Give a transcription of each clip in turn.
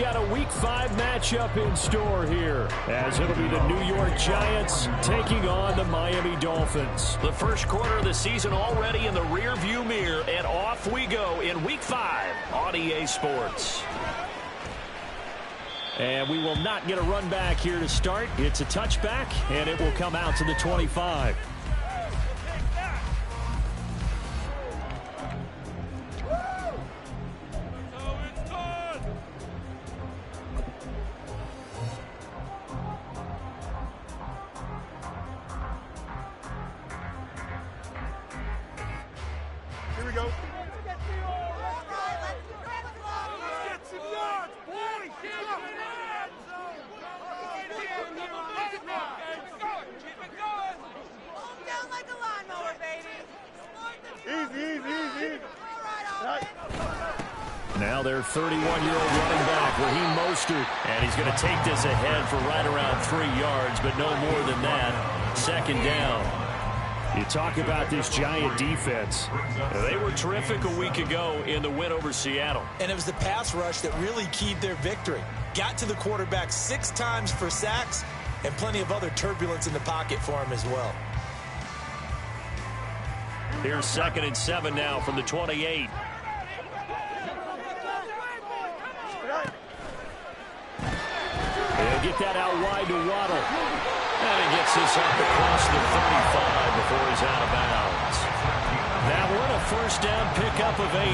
got a Week 5 matchup in store here, as it'll be the New York Giants taking on the Miami Dolphins. The first quarter of the season already in the rearview mirror, and off we go in Week 5 on EA Sports. And we will not get a run back here to start. It's a touchback, and it will come out to the 25. Here we go. Now their 31-year-old running back, Raheem Mostert, and he's going to take this ahead for right around 3 yards, but no more than that. Second down. You talk about this Giant defense. They were terrific a week ago in the win over Seattle. And it was the pass rush that really keyed their victory. Got to the quarterback 6 times for sacks, and plenty of other turbulence in the pocket for him as well. Here's 2nd and 7 now from the 28. They'll get that out wide to Waddle. And he gets this up across the 35 before he's out of bounds. That one a first down pickup of 8.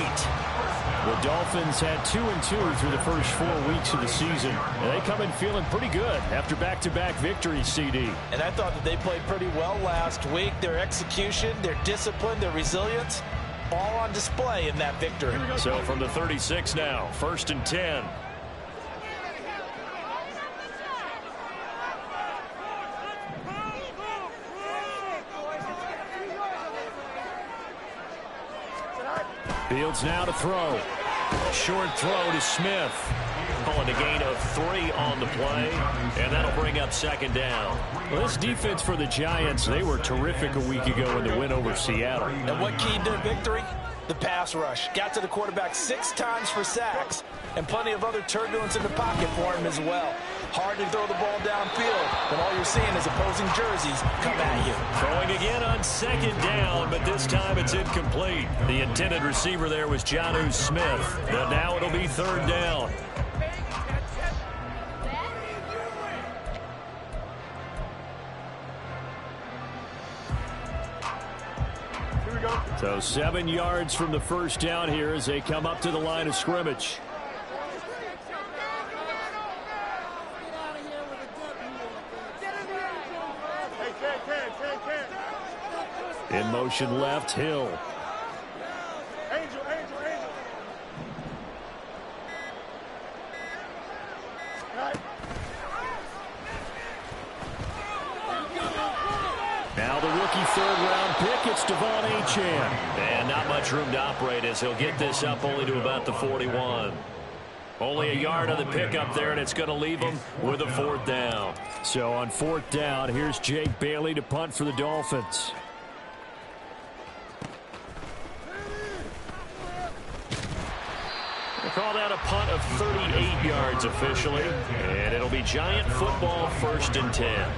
The Dolphins had 2-2 through the first 4 weeks of the season. And they come in feeling pretty good after back-to-back victories, CD. And I thought that they played pretty well last week. Their execution, their discipline, their resilience, all on display in that victory. So from the 36 now, 1st and 10. Fields now to throw. Short throw to Smith. Calling a gain of 3 on the play, and that'll bring up 2nd down. Well, this defense for the Giants, they were terrific a week ago in the win over Seattle. And what keyed their victory? The pass rush. Got to the quarterback 6 times for sacks, and plenty of other turbulence in the pocket for him as well. Hard to throw the ball downfield when all you're seeing is opposing jerseys come at you. Throwing again on 2nd down, but this time it's incomplete. The intended receiver there was Jonnu Smith, but now it'll be 3rd down. So 7 yards from the first down here as they come up to the line of scrimmage. In motion left, Hill. Angel. Now the rookie 3rd-round pick, it's Devon Achane. And not much room to operate as he'll get this up only to about the 41. Only a yard on the pickup there, and it's going to leave him with a 4th down. So on 4th down, here's Jake Bailey to punt for the Dolphins. We'll call that a punt of 38 yards officially, and it'll be Giant football 1st and 10.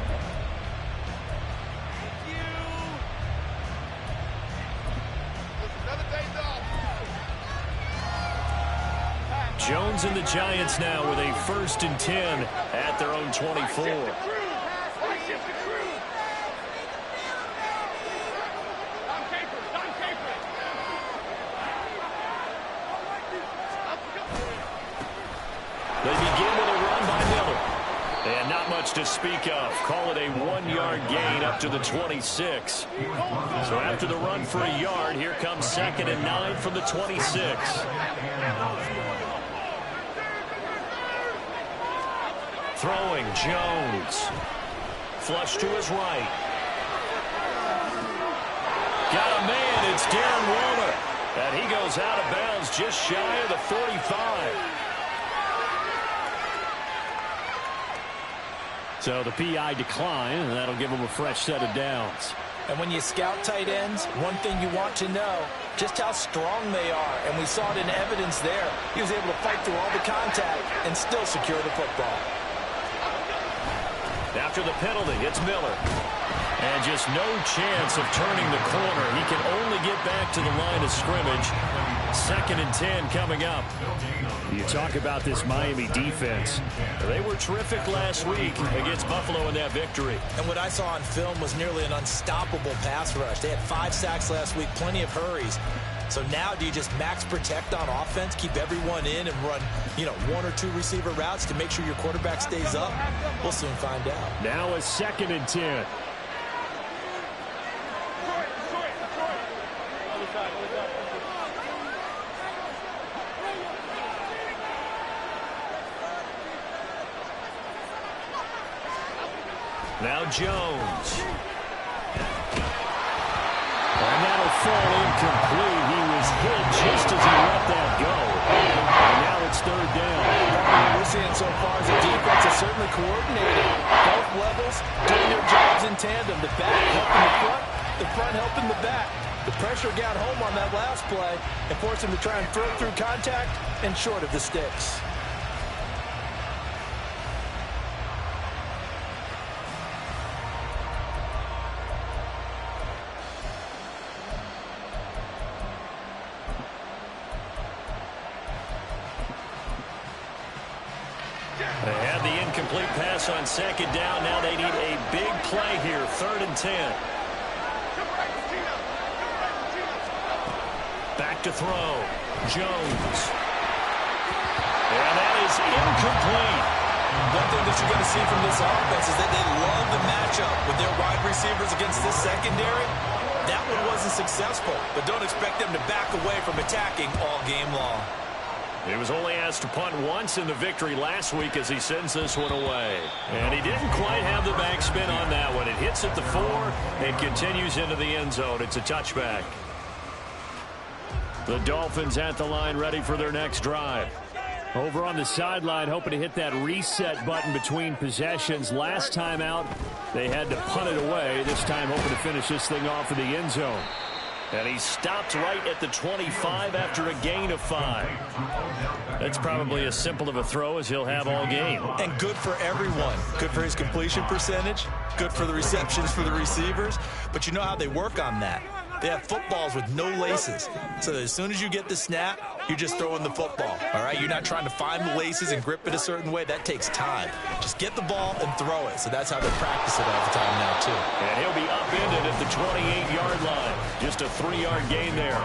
Jones and the Giants now with a 1st and 10 at their own 24. They begin with a run by Miller. And not much to speak of. Call it a 1-yard gain up to the 26. So after the run for a yard, here comes 2nd and 9 from the 26. Throwing, Jones. Flush to his right. Got a man, it's Darren Waller. And he goes out of bounds just shy of the 45. So the PI decline, and that'll give them a fresh set of downs. And when you scout tight ends, one thing you want to know, just how strong they are. And we saw it in evidence there. He was able to fight through all the contact and still secure the football. After the penalty, it's Miller. And just no chance of turning the corner. He can only get back to the line of scrimmage. 2nd and 10 coming up. You talk about this Miami defense. They were terrific last week against Buffalo in that victory. And what I saw on film was nearly an unstoppable pass rush. They had 5 sacks last week, plenty of hurries. So now do you just max protect on offense, keep everyone in and run, 1 or 2 receiver routes to make sure your quarterback stays up? We'll soon find out. Now a 2nd and 10. Now Jones. And that'll fall incomplete. He was hit just as he let that go. And now it's 3rd down. What we're seeing so far is the defense is certainly coordinated. Both levels doing their jobs in tandem. The back helping the front helping the back. The pressure got home on that last play and forced him to try and throw through contact and short of the sticks. They had the incomplete pass on 2nd down. Now they need a big play here. 3rd and 10. Back to throw. Jones. And that is incomplete. One thing that you're going to see from this offense is that they love the matchup with their wide receivers against this secondary. That one wasn't successful, but don't expect them to back away from attacking all game long. He was only asked to punt once in the victory last week as he sends this one away. And he didn't quite have the backspin on that one. It hits at the 4 and continues into the end zone. It's a touchback. The Dolphins at the line ready for their next drive. Over on the sideline, hoping to hit that reset button between possessions. Last time out, they had to punt it away. This time hoping to finish this thing off in the end zone. And he stopped right at the 25 after a gain of 5. That's probably as simple of a throw as he'll have all game. And good for everyone. Good for his completion percentage. Good for the receptions for the receivers. But you know how they work on that. They have footballs with no laces. So that as soon as you get the snap, you're just throwing the football. All right? You're not trying to find the laces and grip it a certain way. That takes time. Just get the ball and throw it. So that's how they practice it all the time now, too. And he'll be upended at the 28-yard line. Just a 3-yard gain there.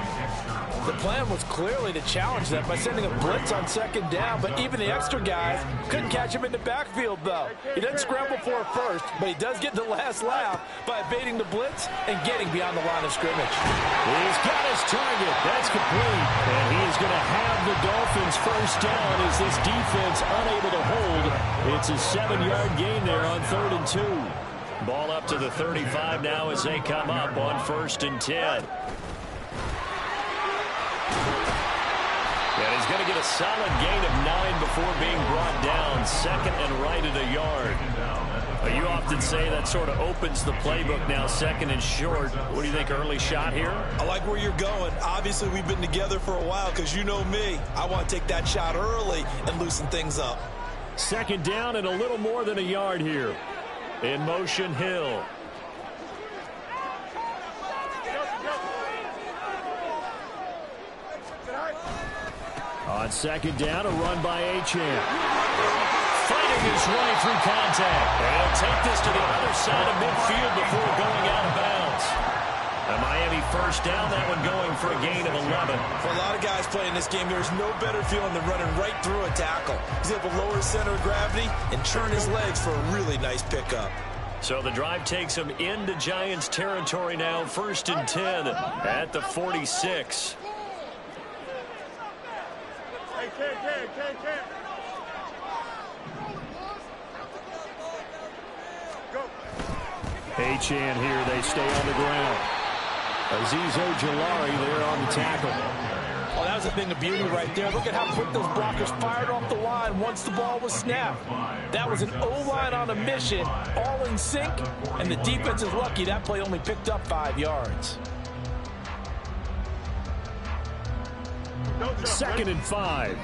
The plan was clearly to challenge them by sending a blitz on 2nd down, but even the extra guys couldn't catch him in the backfield, though. He doesn't scramble for it first, but he does get the last laugh by evading the blitz and getting beyond the line of scrimmage. He's got his target. That's complete. And he is going to have the Dolphins first down as this defense unable to hold. It's a 7-yard gain there on 3rd and 2. Ball up to the 35 now as they come up on 1st and 10. And he's going to get a solid gain of 9 before being brought down. 2nd and right at a yard. You often say that sort of opens the playbook now, 2nd and short. What do you think, early shot here? I like where you're going. Obviously, we've been together for a while because you know me. I want to take that shot early and loosen things up. 2nd down and a little more than a yard here. In motion, Hill. On 2nd down, a run by Achane. Fighting his way through contact. And he'll take this to the other side of midfield before going out of bounds. A Miami first down, that one going for a gain of 11. For a lot of guys playing this game, there's no better feeling than running right through a tackle. He's able to lower his center of gravity and turn his legs for a really nice pickup. So the drive takes him into Giants territory now. 1st and 10 at the 46. Achane here, they stay on the ground. Azeez Ojulari there on the tackle. Well, That was a thing of beauty right there. Look at how quick those blockers fired off the line once the ball was snapped. That was an O-line on a mission, all in sync, and the defense is lucky that play only picked up 5 yards. 2nd and 5.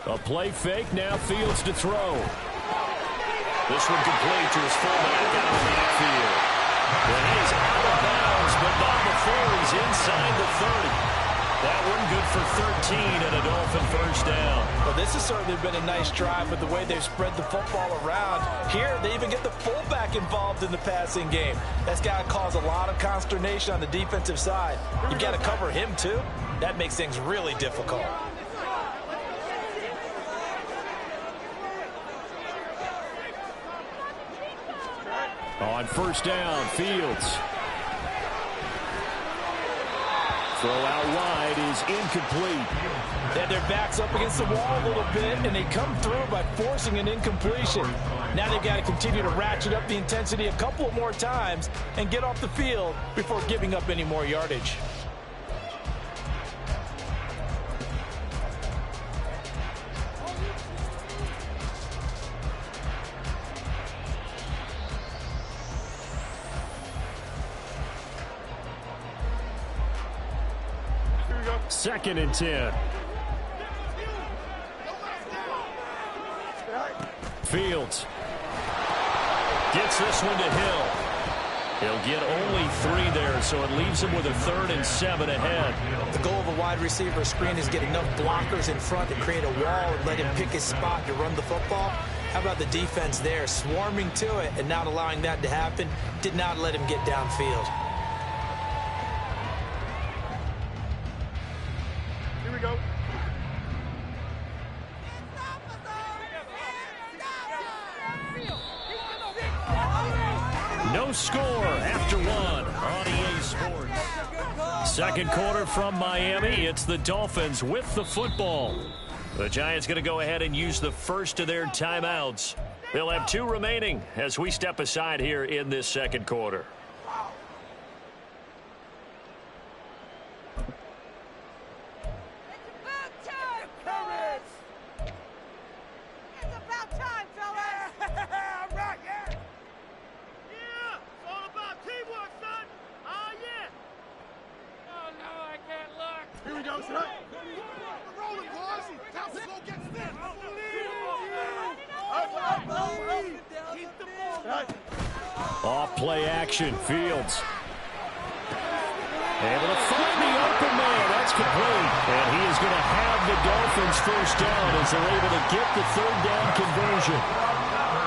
A play fake, now Fields to throw. This one complete to his fullback out of the backfield. And he's out of bounds, but not before he's inside the 30. That one good for 13 and a Dolphin first down. Well, this has certainly been a nice drive with the way they've spread the football around. Here, they even get the fullback involved in the passing game. That's got to cause a lot of consternation on the defensive side. You've got to cover him, too. That makes things really difficult. On first down, Fields. Throw out wide is incomplete. And their back's up against the wall a little bit, and they come through by forcing an incompletion. Now they've got to continue to ratchet up the intensity a couple of more times and get off the field before giving up any more yardage. Second and 10. Fields gets this one to Hill. He'll get only 3 there, so it leaves him with a 3rd and 7 ahead. The goal of a wide receiver screen is get enough blockers in front to create a wall and let him pick his spot to run the football. How about the defense there, swarming to it and not allowing that to happen? Did not let him get downfield. Here we go. No score after 1 on EA Sports. Second quarter from Miami. It's the Dolphins with the football. The Giants going to go ahead and use the first of their timeouts. They'll have 2 remaining as we step aside here in this second quarter. Off play action, Fields. Able to find the open man. That's complete. And he is going to have the Dolphins first down as they're able to get the 3rd down conversion.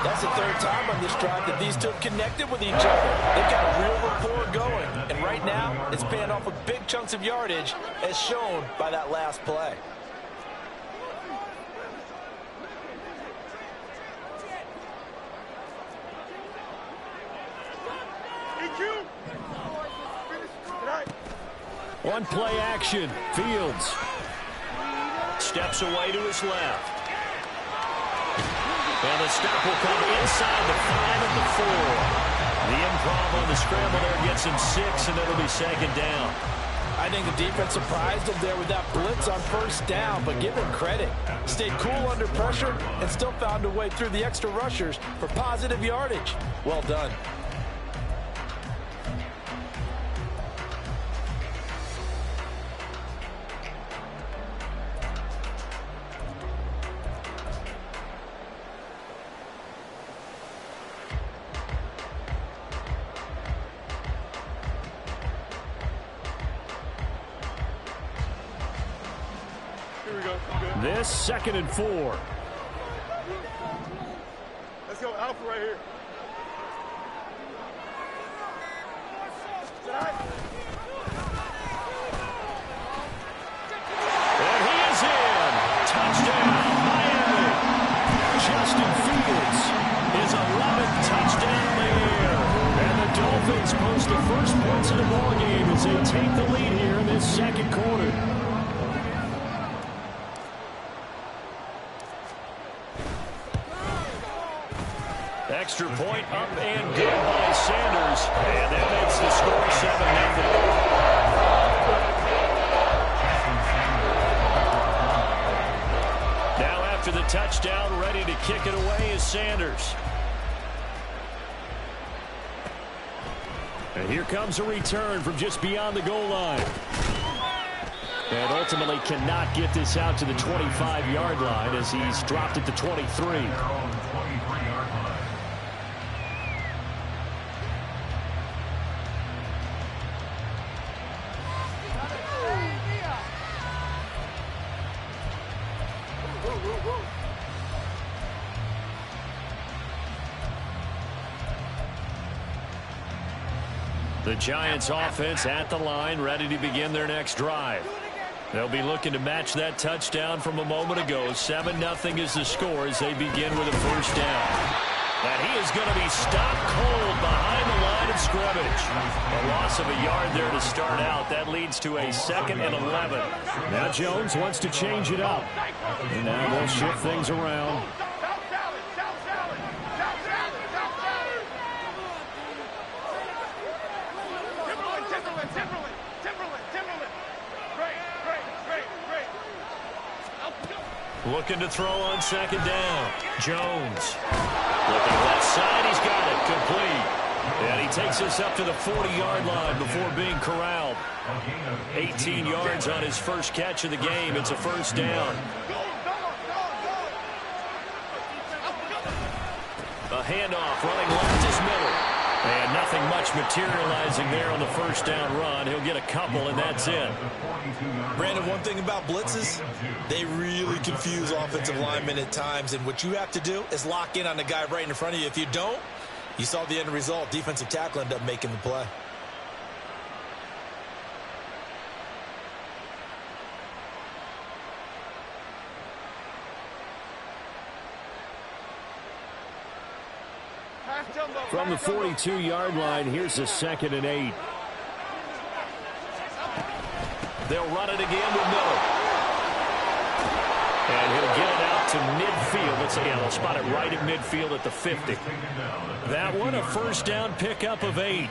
That's the 3rd time on this drive that these 2 have connected with each other. They've got a real rapport going. And right now, it's paying off with big chunks of yardage as shown by that last play. One play action, Fields. Steps away to his left. And the stop will come inside the 5 and the 4. The improv on the scramble there gets him 6, and it'll be 2nd down. I think the defense surprised him there with that blitz on first down, but give him credit. Stayed cool under pressure and still found a way through the extra rushers for positive yardage. Well done. This 2nd and 4. Let's go, Alpha right here. And he is in. Touchdown, Miami. Justin Fields, his 11th touchdown in the air. And the Dolphins post the first points of the ballgame as they take the lead here in this second quarter. point up and good by Sanders. And that makes the score 7-0. Now after the touchdown, ready to kick it away is Sanders. And here comes a return from just beyond the goal line. And ultimately cannot get this out to the 25-yard line as he's dropped it to 23. The Giants offense at the line, ready to begin their next drive. They'll be looking to match that touchdown from a moment ago. 7-0 is the score as they begin with a first down. And he is going to be stopped cold behind the line of scrimmage. A loss of a yard there to start out. That leads to a 2nd and 11. Now Jones wants to change it up. And now they'll shift things around. Looking to throw on 2nd down. Jones. Looking left side. He's got it. Complete. And he takes us up to the 40-yard line before being corralled. 18 yards on his first catch of the game. It's a first down. A handoff running left is Miller. And nothing much materializing there on the first down run. He'll get a couple, and that's it. Brandon, one thing about blitzes, they really confuse offensive linemen at times. And what you have to do is lock in on the guy right in front of you. If you don't, you saw the end result. Defensive tackle ended up making the play. From the 42-yard line, here's a 2nd and 8. They'll run it again with Miller. And he'll get it out to midfield. Let's say, they'll spot it right at midfield at the 50. That one, a first down pickup of 8.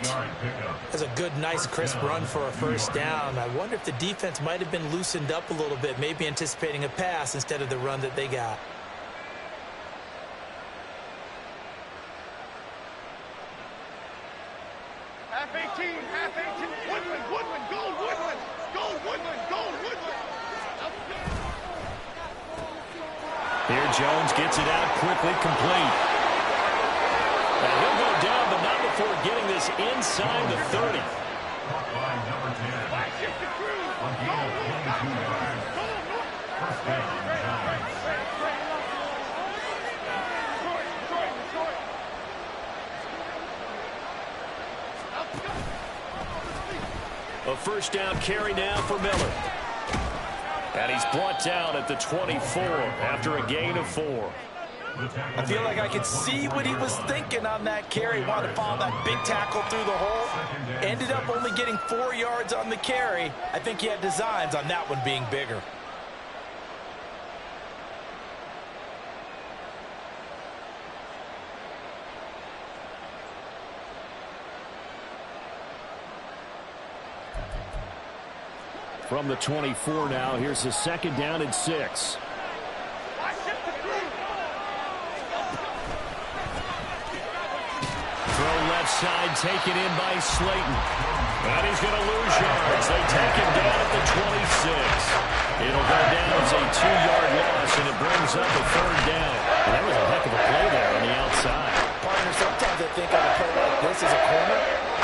That's a good, nice, crisp run for a first down. I wonder if the defense might have been loosened up a little bit, maybe anticipating a pass instead of the run that they got. Half 18, Woodland, goal, Woodland. Here Jones gets it out quickly, complete. And he'll go down, but not before getting this inside the 30. A first down carry now for Miller. And he's brought down at the 24 after a gain of 4. I feel like I could see what he was thinking on that carry. Wanted to follow that big tackle through the hole. Ended up only getting 4 yards on the carry. I think he had designs on that one being bigger. From the 24 now, here's a 2nd down and 6. Throw left side, taken in by Slayton. And he's going to lose yards. They take him down at the 26. It'll go down as a 2-yard loss, and it brings up a 3rd down. And that was a heck of a play there on the outside. Partner, sometimes I think on a play like this as a corner,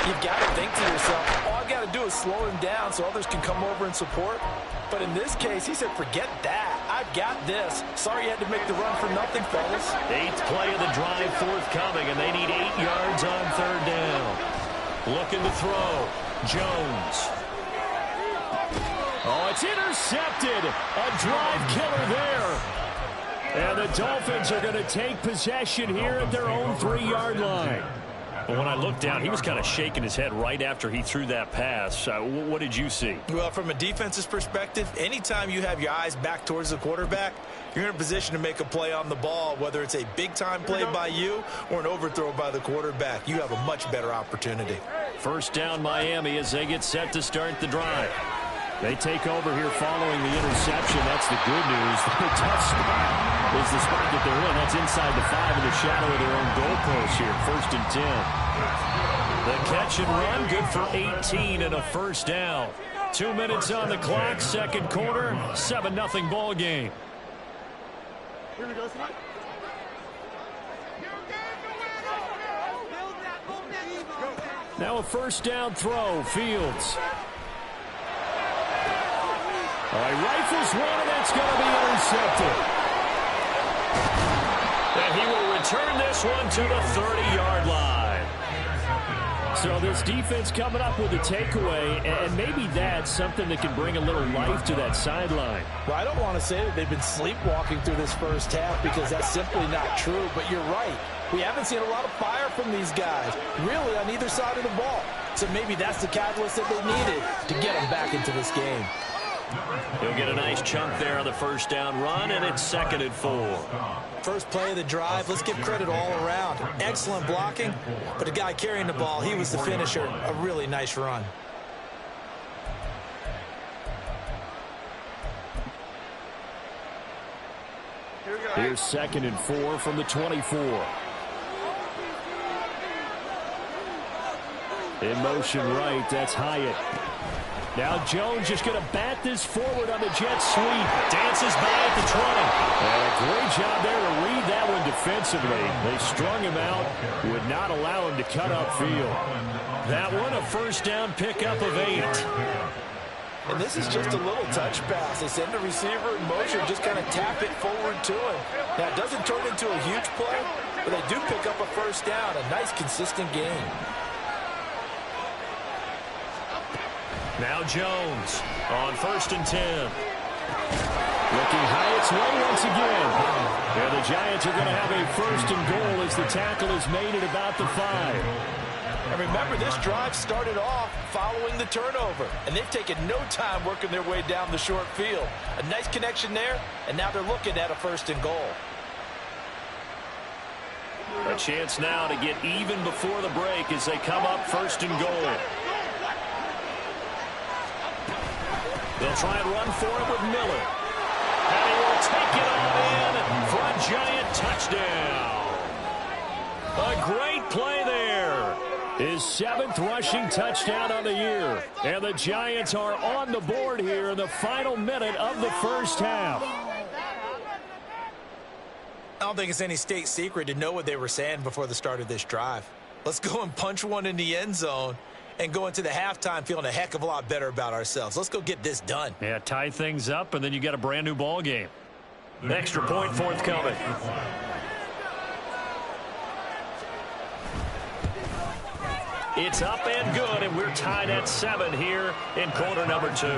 you've got to think to yourself, all I've got to do is slow him down so others can come over and support. But in this case, he said, forget that. I've got this. Sorry you had to make the run for nothing, fellas. 8th play of the drive forthcoming, and they need 8 yards on 3rd down. Looking to throw. Jones. Oh, it's intercepted. A drive killer there. And the Dolphins are going to take possession here at their own 3-yard line. Well, when I looked down, he was kind of shaking his head right after he threw that pass. What did you see? Well, from a defense's perspective, anytime you have your eyes back towards the quarterback, you're in a position to make a play on the ball, whether it's a big-time play by you or an overthrow by the quarterback. You have a much better opportunity. First down, Miami, as they get set to start the drive. They take over here following the interception. That's the good news. The tough spot is the spot that they're in. That's inside the 5 in the shadow of their own goalpost here. 1st and 10. The catch and run, good for 18 and a first down. 2 minutes on the clock, second quarter, 7-0 ball game. Here we go, son. Now a first down throw, Fields. He rifles one, and that's going to be intercepted. And he will return this one to the 30-yard line. So this defense coming up with a takeaway, and maybe that's something that can bring a little life to that sideline. Well, I don't want to say that they've been sleepwalking through this first half because that's simply not true, but you're right. We haven't seen a lot of fire from these guys, really, on either side of the ball. So maybe that's the catalyst that they needed to get them back into this game. He'll get a nice chunk there on the first down run, and it's 2nd and 4. First play of the drive, let's give credit all around. Excellent blocking, but the guy carrying the ball, he was the finisher. A really nice run. Here's 2nd and 4 from the 24. In motion right, that's Hyatt. Now Jones just going to bat this forward on the jet sweep. Dances by at the 20. And a great job there to read that one defensively. They strung him out, would not allow him to cut upfield. That one a first down pickup of 8. And this is just a little touch pass. They send the receiver in motion, just kind of tap it forward to him. Now, it doesn't turn into a huge play, but they do pick up a first down. A nice, consistent game. Now Jones on 1st and 10. Looking Hyatt's way once again. And the Giants are going to have a 1st and goal as the tackle is made at about the 5. And remember, this drive started off following the turnover, and they've taken no time working their way down the short field. A nice connection there, and now they're looking at a 1st and goal. A chance now to get even before the break as they come up 1st and goal. They'll try and run for it with Miller. And he will take it on in for a Giant touchdown. A great play there. His 7th rushing touchdown on the year. And the Giants are on the board here in the final minute of the first half. I don't think it's any state secret to know what they were saying before the start of this drive. Let's go and punch one in the end zone and go into the halftime feeling a heck of a lot better about ourselves. Let's go get this done. Yeah, tie things up, and then you got a brand new ball game. Extra point forthcoming. It's up and good, and we're tied at 7 here in quarter number 2.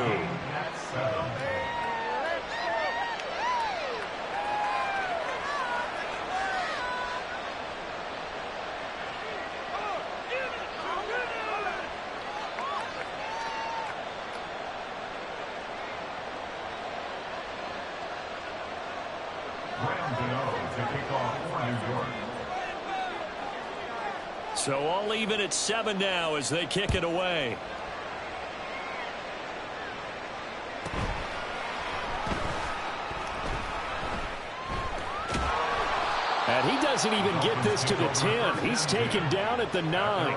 So all even at 7 now as they kick it away. And he doesn't even get this to the 10. He's taken down at the 9.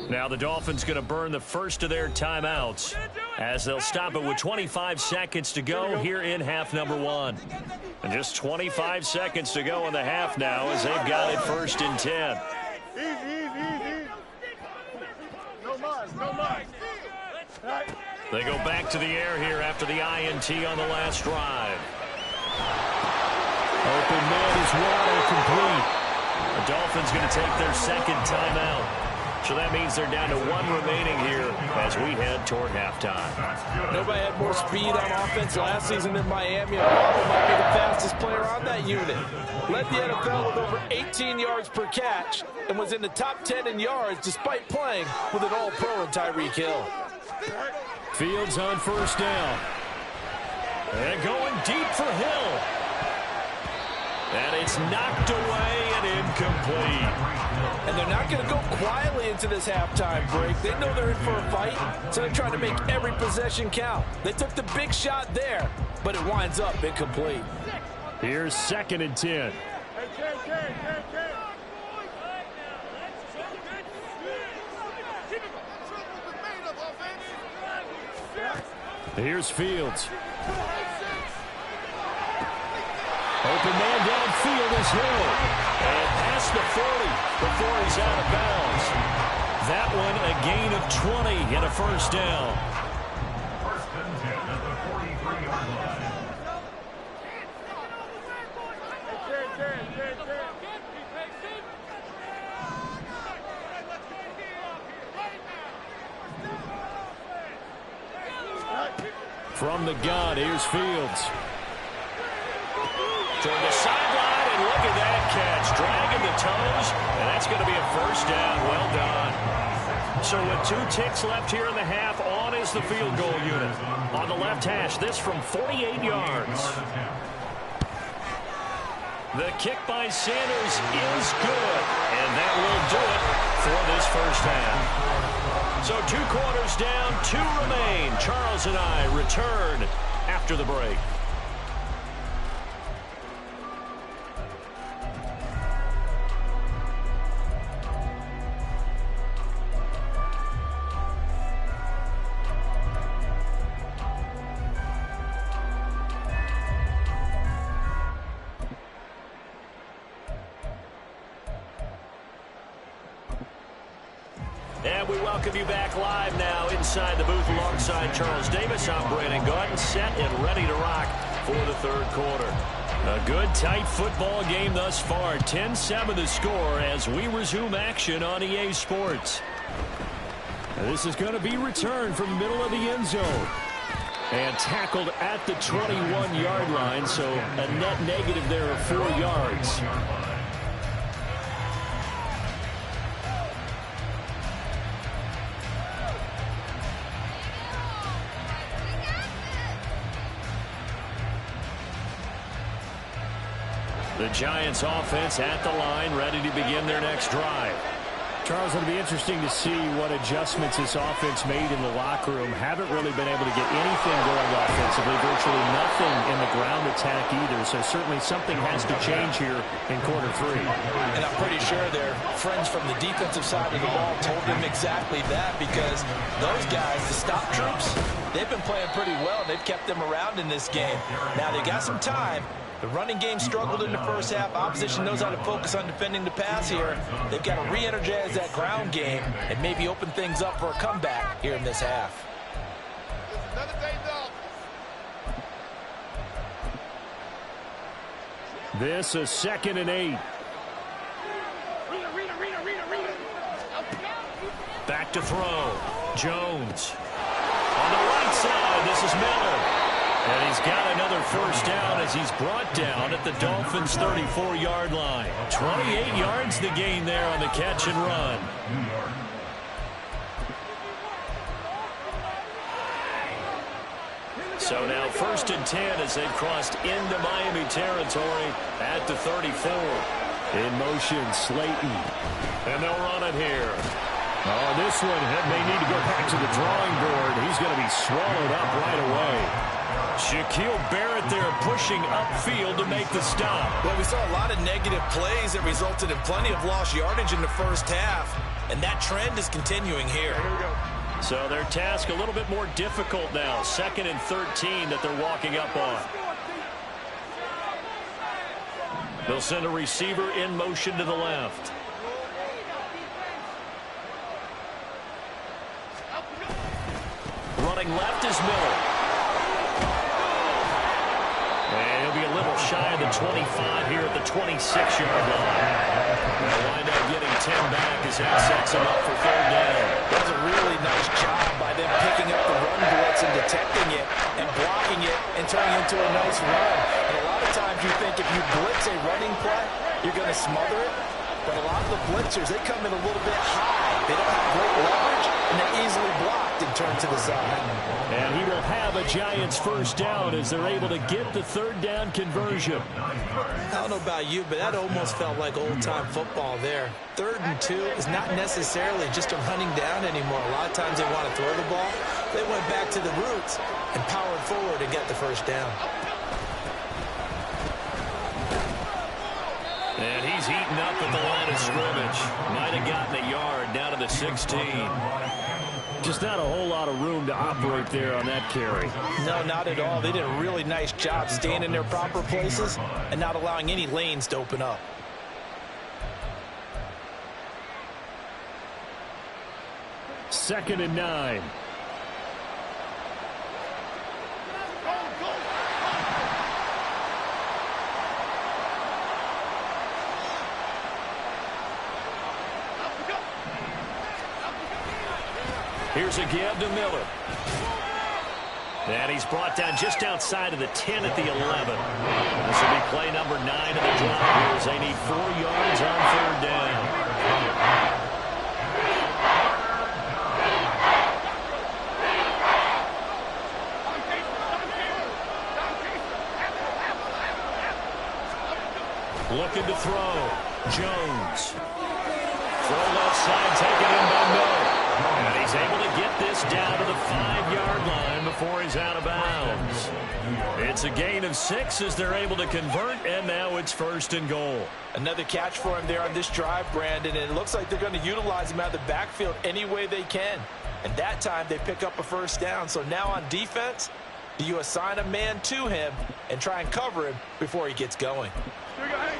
Now the Dolphins going to burn the first of their timeouts as they'll stop it with 25 seconds to go here in half number one. And just 25 seconds to go in the half now as they've got it 1st and 10. Easy. No mas, no mas. Right. They go back to the air here after the INT on the last drive. Open man is wide, complete. The Dolphins going to take their second timeout. So that means they're down to 1 remaining here as we head toward halftime. Nobody had more speed on offense last season than Miami. Obama might be the fastest player on that unit. Led the NFL with over 18 yards per catch and was in the top 10 in yards despite playing with an all-pro in Tyreek Hill. Fields on 1st down. And going deep for Hill. And it's knocked away and incomplete. And they're not going to go quietly into this halftime break. They know they're in for a fight, so they're trying to make every possession count. They took the big shot there, but it winds up incomplete. Here's 2nd and 10. Here's Fields. Open man downfield is Hill. And past the 40 before he's out of bounds. That one a gain of 20 and a 1st down. From the gun, here's Fields. Toward the sideline, and look at that catch. Dragging the toes, and that's going to be a 1st down. Well done. So with 2 ticks left here in the half, on is the field goal unit. On the left hash, this from 48 yards. The kick by Sanders is good, and that will do it for this 1st half. So 2 quarters down, 2 remain. Charles and I return after the break. And we welcome you back live now inside the booth alongside Charles Davis. I'm Brandon Gordon, set and ready to rock for the 3rd quarter. A good, tight football game thus far. 10-7 the score as we resume action on EA Sports. This is going to be returned from the middle of the end zone. And tackled at the 21-yard line, so a net negative there of 4 yards. The Giants offense at the line, ready to begin their next drive. Charles, it'll be interesting to see what adjustments this offense made in the locker room. Haven't really been able to get anything going offensively, virtually nothing in the ground attack either. So certainly something has to change here in quarter 3. And I'm pretty sure their friends from the defensive side of the ball told them exactly that, because those guys, the stop troops, they've been playing pretty well. They've kept them around in this game. Now they got some time. The running game struggled in the 1st half. Opposition knows how to focus on defending the pass here. They've got to re-energize that ground game and maybe open things up for a comeback here in this half. This is 2nd and 8. Back to throw. Jones. On the right side, this is Miller. And he's got another 1st down as he's brought down at the Dolphins' 34-yard line. 28 yards the gain there on the catch and run. So now 1st and 10 as they've crossed into Miami territory at the 34. In motion, Slayton. And they'll run it here. Oh, this one may need to go back to the drawing board. He's going to be swallowed up right away. Shaquille Barrett there pushing upfield to make the stop. Well, we saw a lot of negative plays that resulted in plenty of lost yardage in the first half, and that trend is continuing here. Here we go. So their task a little bit more difficult now. 2nd and 13 that they're walking up on. They'll send a receiver in motion to the left. Running left is Miller. And he'll be a little shy of the 25 here at the 26-yard line. They'll wind up getting 10 back as that sets him up for 3rd down. That was a really nice job by them picking up the run blitz and detecting it and blocking it and turning it into a nice run. And a lot of times you think if you blitz a running play, you're going to smother it. But a lot of the blitzers, they come in a little bit high. They don't have great leverage, and they're easily blocked and turned to the side. And he will have a Giants 1st down as they're able to get the 3rd down conversion. I don't know about you, but that almost felt like old-time football there. 3rd and 2 is not necessarily just a running down anymore. A lot of times they want to throw the ball. They went back to the roots and powered forward and get the 1st down. And he's heating up at the line of scrimmage. Might have gotten a yard down to the 16. Just not a whole lot of room to operate there on that carry. No, not at all. They did a really nice job staying in their proper places and not allowing any lanes to open up. Second and 9. Here's a give to Miller. And he's brought down just outside of the 10 at the 11. This will be play number 9 of the drive here as they need 4 yards on 3rd down. Looking to throw. Jones. Throw left side, taken in by Miller. And he's able to get this down to the 5-yard line before he's out of bounds. It's a gain of 6 as they're able to convert, and now it's 1st and goal. Another catch for him there on this drive, Brandon, and it looks like they're going to utilize him out of the backfield any way they can. And that time they pick up a 1st down. So now on defense, do you assign a man to him and try and cover him before he gets going? Here we go. Hey.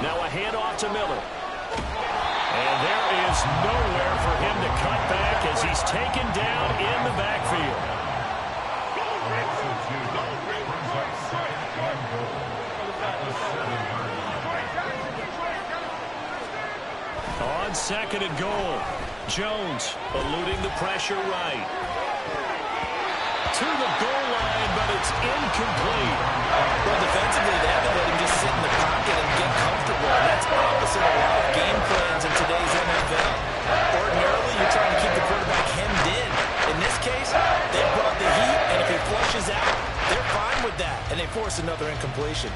Now a handoff to Miller. And there is nowhere for him to cut back as he's taken down in the backfield. On 2nd and goal, Jones eluding the pressure right. To the goal line, but it's incomplete. Well, defensively, they haven't let him just sit in the pocket and get comfortable. That's opposite a lot of game plans in today's NFL. Ordinarily, you're trying to keep the quarterback hemmed in. In this case, they brought the heat, and if he flushes out, they're fine with that, and they force another incompletion.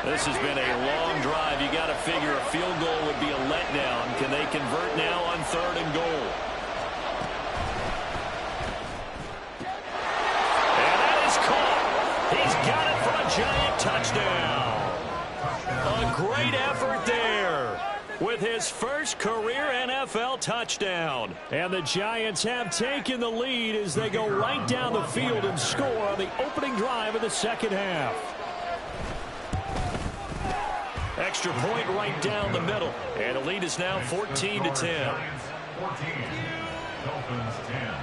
This has been a long drive. You got to figure a field goal would be a letdown. Can they convert now on 3rd and goal? And that is caught. He's got it for a Giant touchdown. A great effort there with his 1st career NFL touchdown. And the Giants have taken the lead as they go right down the field and score on the opening drive of the 2nd half. Extra point right down the middle. And the lead is now 14-10. Dolphins 10.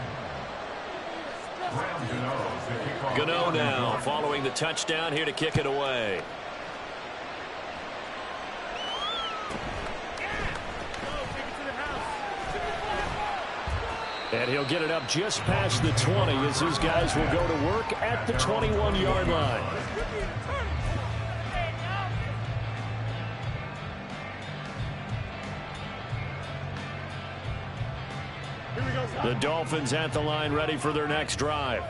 Gano now following the touchdown here to kick it away. And he'll get it up just past the 20 as his guys will go to work at the 21-yard line. The Dolphins at the line, ready for their next drive.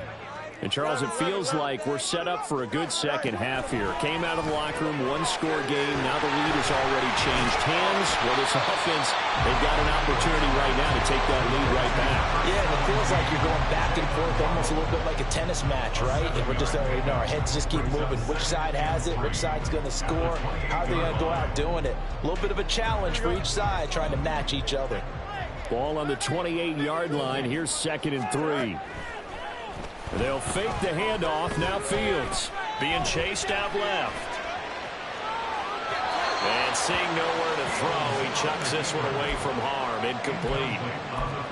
And, Charles, it feels like we're set up for a good second half here. Came out of the locker room, one-score game. Now the lead has already changed hands. Well, this offense, they've got an opportunity right now to take that lead right back. Yeah, and it feels like you're going back and forth almost a little bit like a tennis match, right? And we're just, our heads just keep moving. Which side has it? Which side's going to score? How are they going to go out doing it? A little bit of a challenge for each side trying to match each other. Ball on the 28-yard line. Here's 2nd and 3. They'll fake the handoff. Now Fields being chased out left. And seeing nowhere to throw, he chucks this one away from harm. Incomplete.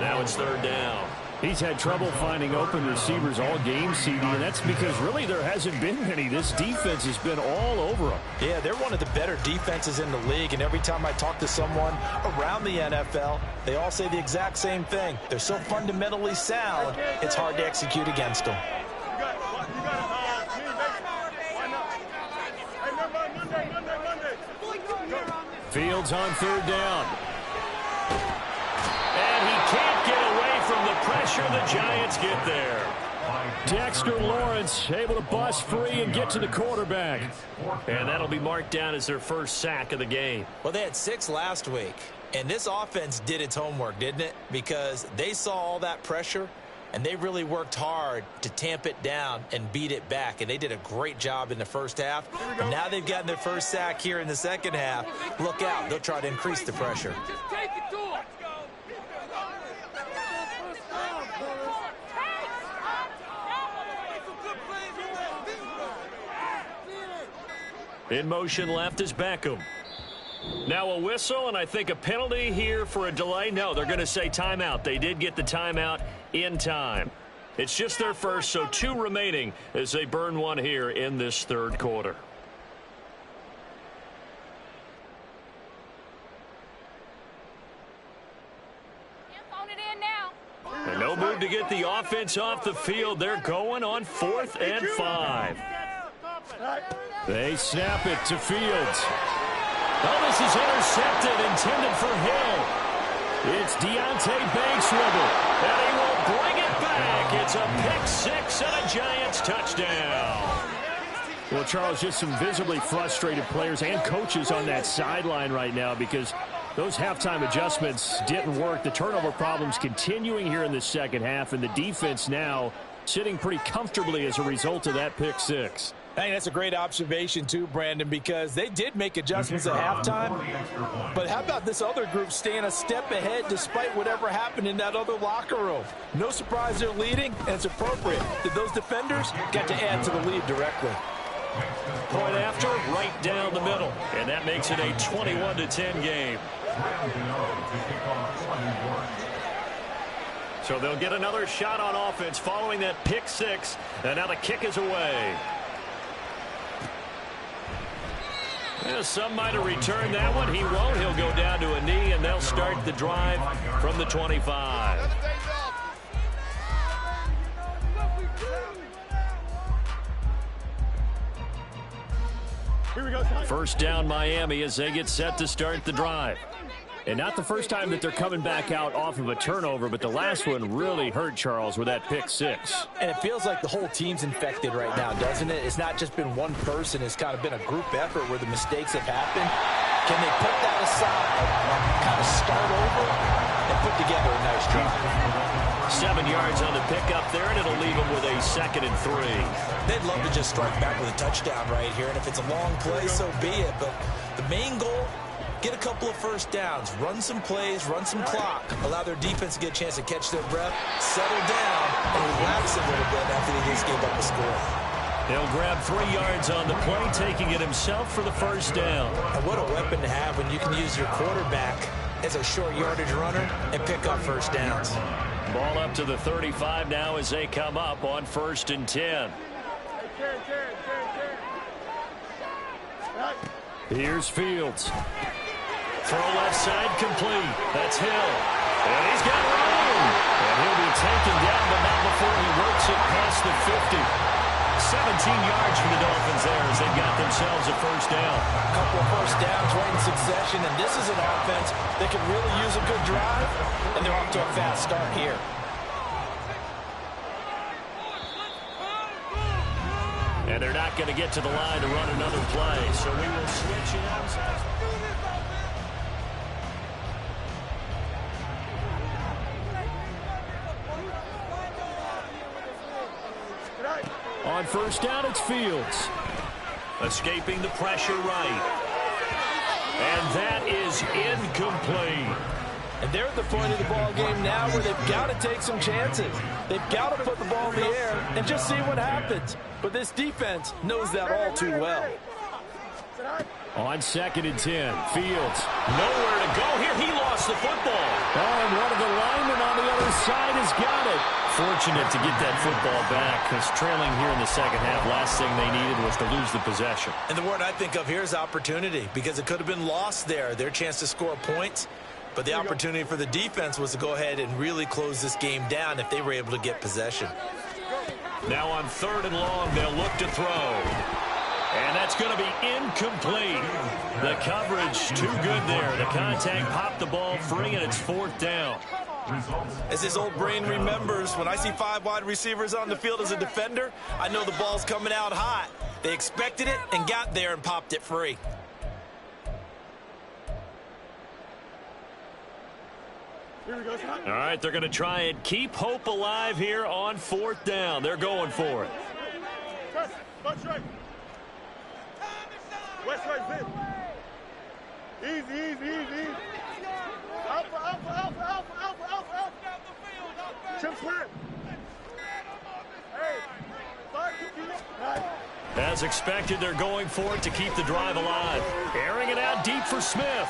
Now it's 3rd down. He's had trouble finding open receivers all game, CD, and that's because really there hasn't been many. This defense has been all over them. Yeah, they're one of the better defenses in the league, and every time I talk to someone around the NFL, they all say the exact same thing. They're so fundamentally sound, it's hard to execute against them. Fields on 3rd down. And he can't get away from the pressure. The Giants get there. Dexter Lawrence able to bust free and get to the quarterback. And that'll be marked down as their first sack of the game. Well, they had 6 last week, and this offense did its homework, didn't it? Because they saw all that pressure, and they really worked hard to tamp it down and beat it back. And they did a great job in the first half. And now they've gotten their first sack here in the second half. Look out. They'll try to increase the pressure. In motion left is Beckham. Now a whistle, and I think a penalty here for a delay. No, they're going to say timeout. They did get the timeout in time. It's just their first, so 2 remaining as they burn one here in this 3rd quarter. And no move to get the offense off the field. They're going on 4th and 5. They snap it to Fields. Oh, this is intercepted, intended for Hill. It's Deontay Banks with it. And he will bring it back. It's a pick 6 and a Giants touchdown. Well, Charles, just some visibly frustrated players and coaches on that sideline right now because those halftime adjustments didn't work. The turnover problems continuing here in the second half, and the defense now sitting pretty comfortably as a result of that pick 6. I think that's a great observation, too, Brandon, because they did make adjustments at halftime. But how about this other group staying a step ahead despite whatever happened in that other locker room? No surprise they're leading, and it's appropriate that those defenders got to add to the lead directly. Point after, right down the middle. And that makes it a 21-10 game. So they'll get another shot on offense following that pick 6. And now the kick is away. Yeah, some might have returned that one. He won't. He'll go down to a knee, and they'll start the drive from the 25. First down, Miami, as they get set to start the drive. And not the first time that they're coming back out off of a turnover, but the last one really hurt, Charles, with that pick 6. And it feels like the whole team's infected right now, doesn't it? It's not just been one person. It's kind of been a group effort where the mistakes have happened. Can they put that aside, kind of start over, and put together a nice drive? 7 yards on the pickup there, and it'll leave them with a 2nd and 3. They'd love to just strike back with a touchdown right here, and if it's a long play, so be it. But the main goal, get a couple of first downs, run some plays, run some clock, allow their defense to get a chance to catch their breath, settle down, and relax a little bit after they just gave up a score. He'll grab 3 yards on the play, taking it himself for the first down. And what a weapon to have when you can use your quarterback as a short yardage runner and pick up first downs. Ball up to the 35 now as they come up on 1st and 10. Here's Fields. Throw left side complete. That's Hill. And he's got room. And he'll be taken down, but not before he works it past the 50. 17 yards for the Dolphins there as they got themselves a first down. A couple of first downs right in succession, and this is an offense that can really use a good drive, and they're off to a fast start here. And they're not going to get to the line to run another play, so we will switch it out. On first down, it's Fields. Escaping the pressure right. And that is incomplete. And they're at the point of the ball game now where they've got to take some chances. They've got to put the ball in the air and just see what happens. But this defense knows that all too well. On 2nd and 10, Fields. Nowhere to go here. He lost the football. Oh, and one of the linemen on the other side has got it. Fortunate to get that football back because trailing here in the second half, last thing they needed was to lose the possession. And the word I think of here is opportunity, because it could have been lost there. Their chance to score points. But the opportunity for the defense was to go ahead and really close this game down if they were able to get possession. Now on 3rd and long, they'll look to throw. And that's going to be incomplete. The coverage too good there. The contact popped the ball free, and it's 4th down. As his old brain remembers, when I see 5 wide receivers on the field as a defender, I know the ball's coming out hot. They expected it and got there and popped it free. All right, they're going to try and keep hope alive here on 4th down. They're going for it. West right. West right, Zip. Easy. Alpha. Chip Swift. As expected, they're going for it to keep the drive alive. Airing it out deep for Smith.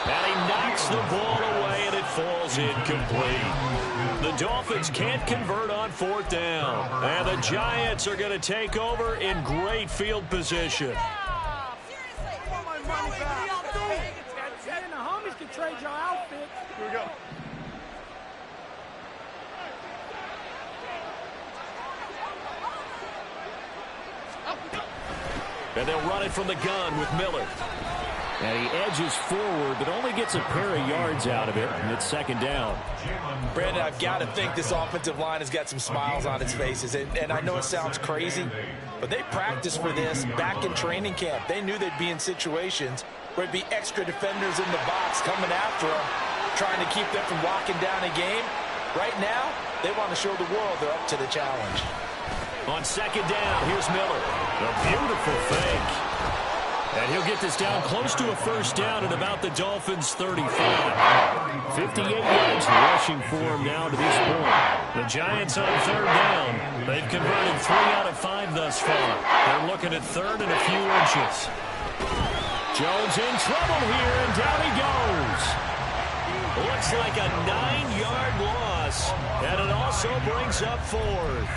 And he knocks the ball away, and it falls incomplete. The Dolphins can't convert on 4th down. And the Giants are going to take over in great field position. Trade your outfit. Here we go. And they'll run it from the gun with Miller. And he edges forward, but only gets a pair of yards out of it, and it's 2nd down. Brandon, I've got to think this offensive line has got some smiles on its faces. And I know it sounds crazy, but they practiced for this back in training camp. They knew they'd be in situations where it'd be extra defenders in the box coming after them, trying to keep them from locking down a game. Right now, they want to show the world they're up to the challenge. On 2nd down, here's Miller. A beautiful fake. And he'll get this down close to a 1st down at about the Dolphins' 35. 58 yards rushing for him now to this point. The Giants on 3rd down. They've converted 3 out of 5 thus far. They're looking at 3rd and a few inches. Jones in trouble here, and down he goes. Looks like a 9-yard loss, and it also brings up 4th.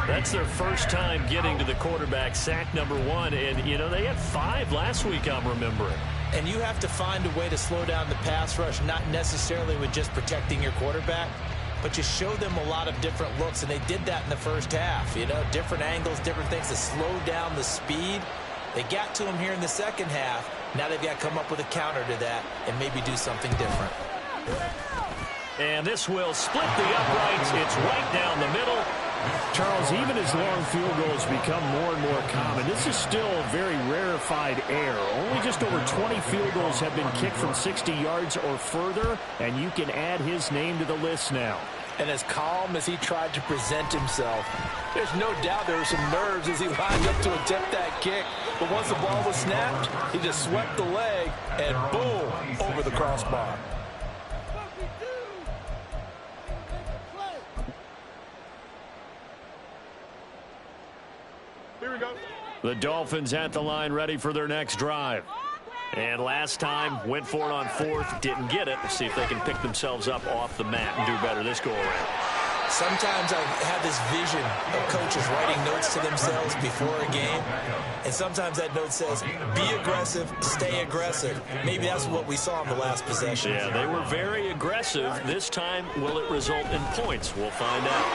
That's their first time getting to the quarterback, sack number 1. And, you know, they had 5 last week, I'm remembering. And you have to find a way to slow down the pass rush, not necessarily with just protecting your quarterback, but you show them a lot of different looks, and they did that in the first half. You know, different angles, different things to slow down the speed. They got to him here in the second half. Now they've got to come up with a counter to that and maybe do something different. And this will split the uprights. It's right down the middle. Charles, even as long field goals become more and more common, this is still a very rarefied air. Only just over 20 field goals have been kicked from 60 yards or further, and you can add his name to the list now. And as calm as he tried to present himself, there's no doubt there were some nerves as he lined up to attempt that kick. But once the ball was snapped, he just swept the leg and boom, over the crossbar. Here we go. The Dolphins at the line ready for their next drive. And last time, went for it on 4th, didn't get it. Let's see if they can pick themselves up off the mat and do better this go-around. Sometimes I have this vision of coaches writing notes to themselves before a game, and sometimes that note says, be aggressive, stay aggressive. Maybe that's what we saw in the last possession. Yeah, they were very aggressive. This time, will it result in points? We'll find out.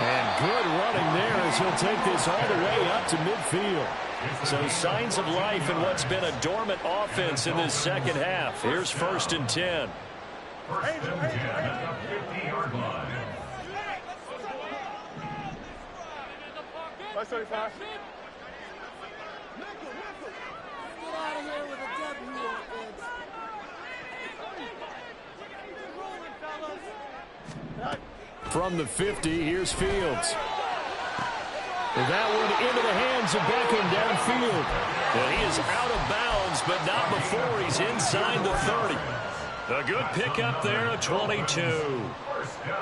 And good running there as he'll take this all the way up to midfield. So signs of life in what's been a dormant offense in this second half. Here's 1st and 10. 575. Get out of here with a W, offense. From the 50, here's Fields. That one into the hands of Beckham downfield. And he is out of bounds, but not before he's inside the 30. A good pickup there, a 22.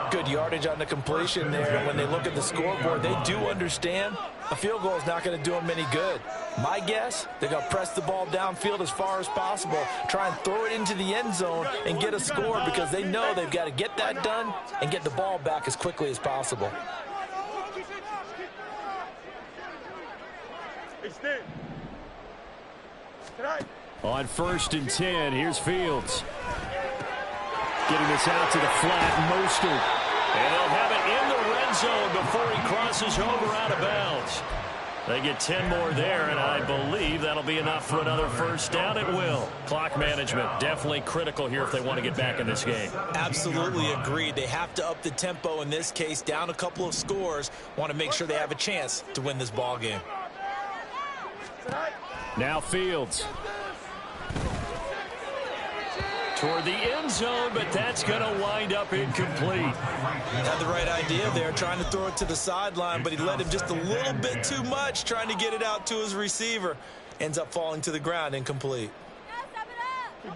Good yardage on the completion there. And when they look at the scoreboard, they do understand a field goal is not going to do them any good. My guess, they're going to press the ball downfield as far as possible, try and throw it into the end zone and get a score because they know they've got to get that done and get the ball back as quickly as possible. On 1st and 10, here's Fields. Getting this out to the flat, Mostert. And he'll have it in the red zone before he crosses over out of bounds. They get 10 more there, and I believe that'll be enough for another first down. It will. Clock management, definitely critical here if they want to get back in this game. Absolutely agreed. They have to up the tempo in this case, down a couple of scores. Want to make sure they have a chance to win this ball game. Now Fields. Toward the end zone, but that's going to wind up incomplete. Had the right idea there, trying to throw it to the sideline, but he led him just a little bit too much, trying to get it out to his receiver. Ends up falling to the ground, incomplete.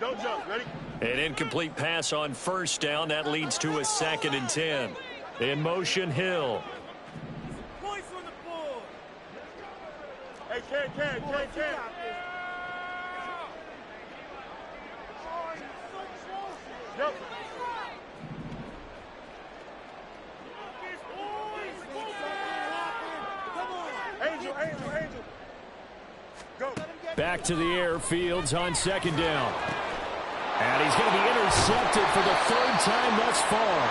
Don't jump, ready? An incomplete pass on first down. That leads to a 2nd and 10. In motion, Hill. Points on the board. Hey, Ken. Yep. Angel. Go. Back to the air, Fields on 2nd down. And he's going to be intercepted for the 3rd time thus far.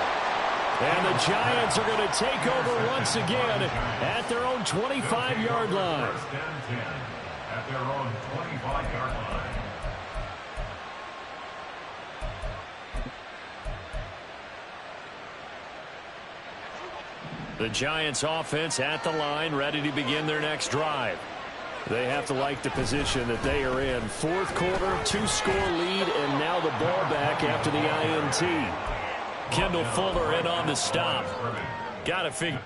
And the Giants are going to take over once again at their own 25-yard line. At their own 25-yard line. The Giants offense at the line, ready to begin their next drive. They have to like the position that they are in. 4th quarter, 2-score lead, and now the ball back after the INT. Kendall Fuller in on the stop. Got to figure.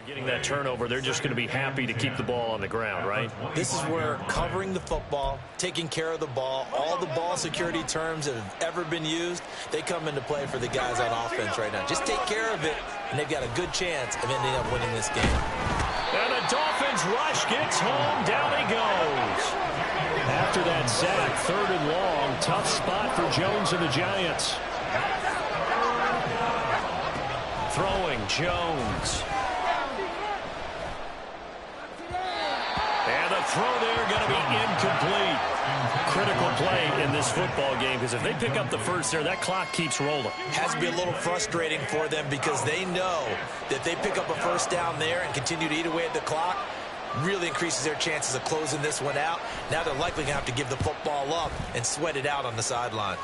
Getting that turnover, they're just going to be happy to keep the ball on the ground, right? This is where covering the football, taking care of the ball, all the ball security terms that have ever been used, they come into play for the guys on offense right now. Just take care of it, and they've got a good chance of ending up winning this game. And the Dolphins rush gets home. Down he goes. After that sack, 3rd and long, tough spot for Jones and the Giants. Throwing Jones. And the throw there going to be incomplete. Critical play in this football game because if they pick up the first there, that clock keeps rolling. Has to be a little frustrating for them because they know that they pick up a first down there and continue to eat away at the clock, really increases their chances of closing this one out. Now they're likely going to have to give the football up and sweat it out on the sideline.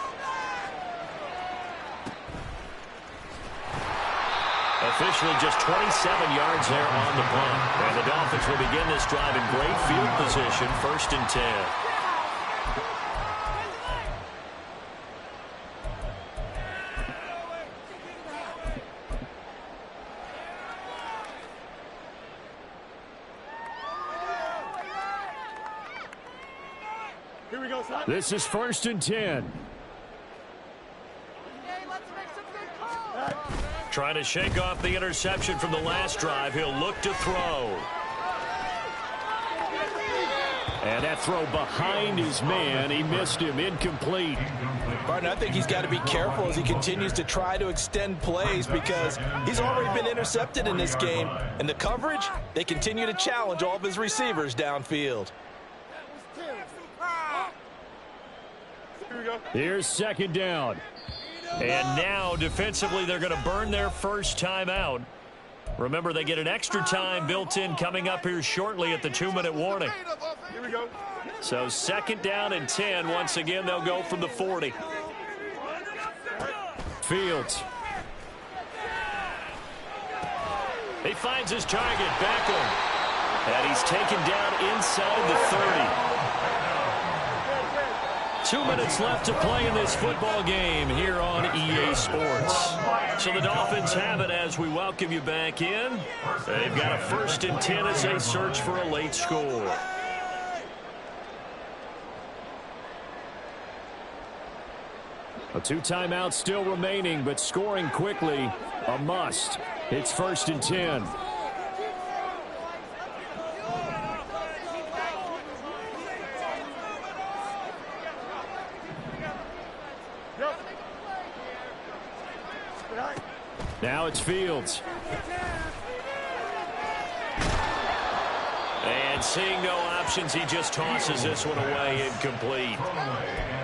Officially just 27 yards there on the punt. And the Dolphins will begin this drive in great field position, 1st and 10. Here we go, son. This is 1st and 10. Trying to shake off the interception from the last drive. He'll look to throw. And that throw behind his man. He missed him. Incomplete. Barton, I think he's got to be careful as he continues to try to extend plays because he's already been intercepted in this game. And the coverage, they continue to challenge all of his receivers downfield. Here we go. Here's 2nd down. And now, defensively, they're going to burn their first timeout. Remember, they get an extra time built in coming up here shortly at the 2-minute warning. Here we go. So 2nd down and 10. Once again, they'll go from the 40. Fields. He finds his target, Beckham. And he's taken down inside the 30. 2 minutes left to play in this football game here on EA Sports. So the Dolphins have it as we welcome you back in. They've got a 1st and 10 as they search for a late score. A 2 timeouts still remaining, but scoring quickly, a must. It's 1st and 10. Now it's Fields. And seeing no options, he just tosses this one away, incomplete.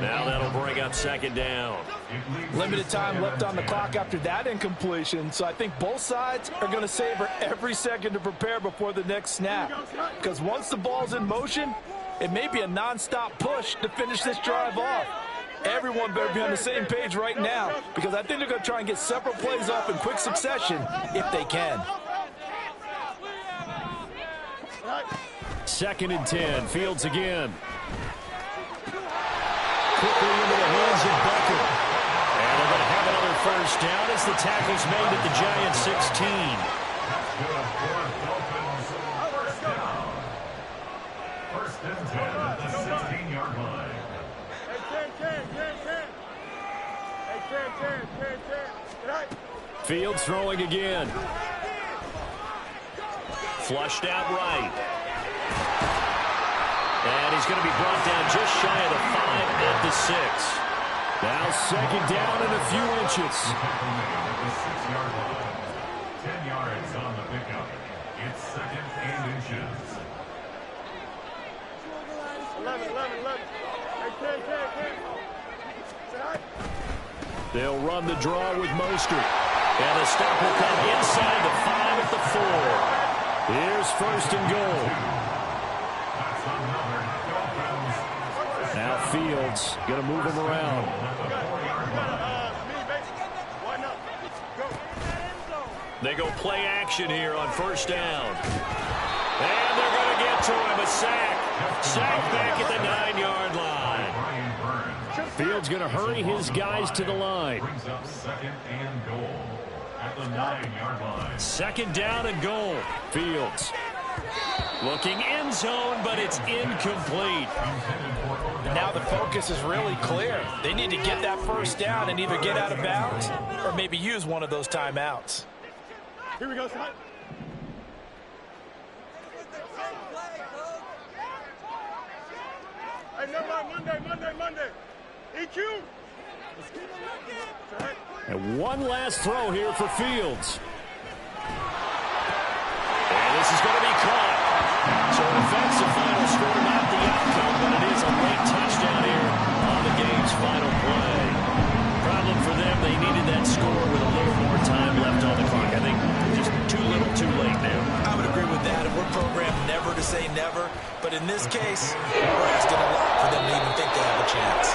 Now that'll bring up 2nd down. Limited time left on the clock after that incompletion, so I think both sides are going to savor every second to prepare before the next snap. Because once the ball's in motion, it may be a non-stop push to finish this drive off. Everyone better be on the same page right now, because I think they're going to try and get several plays off in quick succession if they can. 2nd and 10. Fields again. Quickly into the hands of Becker. And they're going to have another 1st down as the tackle's made at the Giants' 16. First and 10 at the 16-yard line. Fields throwing again. Flushed out right. And he's going to be brought down just shy of the 5 at the 6. Now 2nd down and a few inches. At the 6-yard line. 10 yards on the pickup. It's 2nd and inches. 11. Hey, They'll run the draw with Mostert. And the stop will come inside the 5 at the 4. Here's 1st and goal. Now Fields going to move him around. They go play action here on 1st down. And they're going to get to him. A sack. Sack back at the 9-yard line. Fields going to hurry his guys to the line. Brings up 2nd and goal at the 9-yard line. 2nd down and goal. Fields looking end zone, but it's incomplete. Now the focus is really clear. They need to get that 1st down and either get out of bounds or maybe use one of those timeouts. Here we go, son. Hey, never mind. Monday. EQ. And one last throw here for Fields. And this is going to be caught. So an offensive final score, not the outcome, but it is a late touchdown here on the game's final play. Problem for them, they needed that score with a little more time left on the clock. I think just too little, too late now. I would agree with that, and we're programmed never to say never. But in this case, we're asking a lot for them to even think they have a chance.